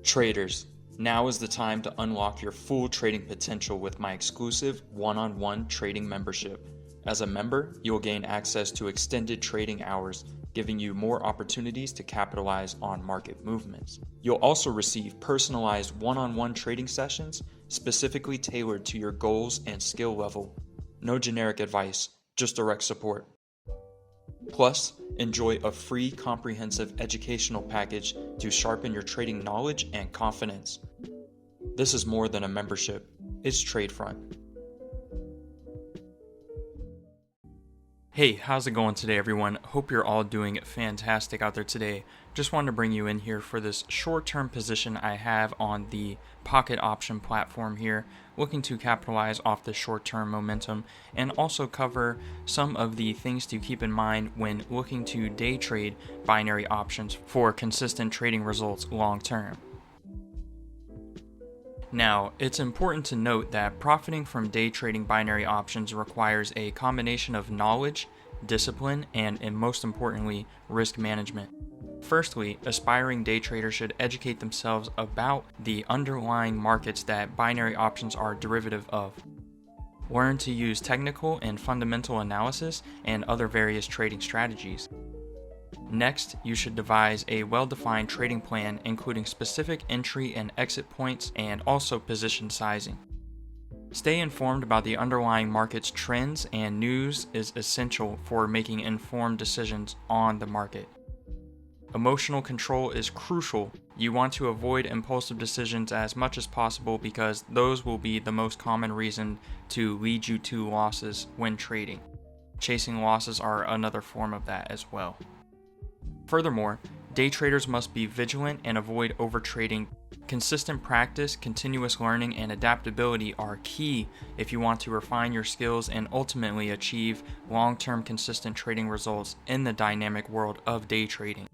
Traders, now is the time to unlock your full trading potential with my exclusive one-on-one trading membership. As a member, you'll gain access to extended trading hours, giving you more opportunities to capitalize on market movements. You'll also receive personalized one-on-one trading sessions specifically tailored to your goals and skill level. No generic advice, just direct support. Plus, enjoy a free comprehensive educational package to sharpen your trading knowledge and confidence. This is more than a membership, it's TradeFront. Hey, how's it going today, everyone? Hope you're all doing fantastic out there today. Just wanted to bring you in here for this short-term position I have on the pocket option platform here, looking to capitalize off the short-term momentum and also cover some of the things to keep in mind when looking to day trade binary options for consistent trading results long-term. Now, it's important to note that profiting from day trading binary options requires a combination of knowledge, discipline, and most importantly, risk management. Firstly, aspiring day traders should educate themselves about the underlying markets that binary options are derivative of. Learn to use technical and fundamental analysis and other various trading strategies. Next, you should devise a well-defined trading plan including specific entry and exit points and also position sizing. Stay informed about the underlying market's trends, and news is essential for making informed decisions on the market. Emotional control is crucial. You want to avoid impulsive decisions as much as possible because those will be the most common reason to lead you to losses when trading. Chasing losses are another form of that as well. Furthermore, day traders must be vigilant and avoid overtrading. Consistent practice, continuous learning, and adaptability are key if you want to refine your skills and ultimately achieve long-term consistent trading results in the dynamic world of day trading.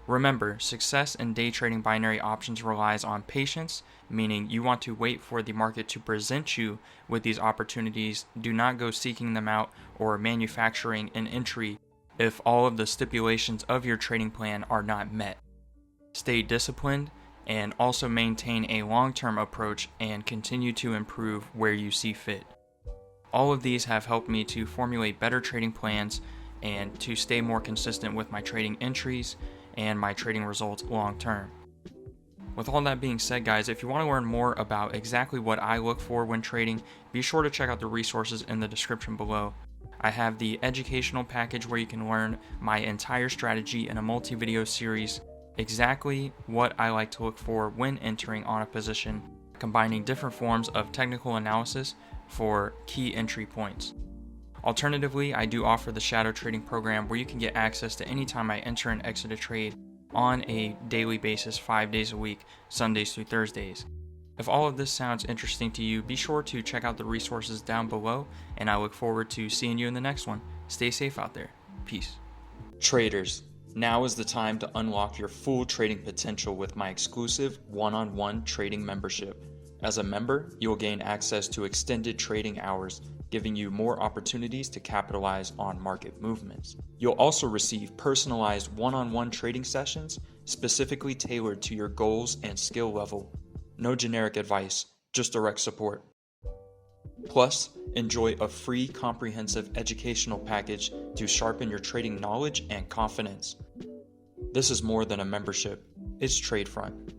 Remember, success in day trading binary options relies on patience, meaning you want to wait for the market to present you with these opportunities. Do not go seeking them out or manufacturing an entry if all of the stipulations of your trading plan are not met. Stay disciplined and also maintain a long-term approach and continue to improve where you see fit. All of these have helped me to formulate better trading plans and to stay more consistent with my trading entries and my trading results long-term. With all that being said, guys, if you want to learn more about exactly what I look for when trading, be sure to check out the resources in the description below. I have the educational package where you can learn my entire strategy in a multi-video series, exactly what I like to look for when entering on a position, combining different forms of technical analysis for key entry points. Alternatively, I do offer the shadow trading program where you can get access to any time I enter and exit a trade on a daily basis, 5 days a week, Sundays through Thursdays. If all of this sounds interesting to you, be sure to check out the resources down below, and I look forward to seeing you in the next one. Stay safe out there. Peace. Traders, now is the time to unlock your full trading potential with my exclusive one-on-one trading membership. As a member, you'll gain access to extended trading hours, giving you more opportunities to capitalize on market movements. You'll also receive personalized one-on-one trading sessions specifically tailored to your goals and skill level. No generic advice, just direct support. Plus, enjoy a free comprehensive educational package to sharpen your trading knowledge and confidence. This is more than a membership, it's TradeFront.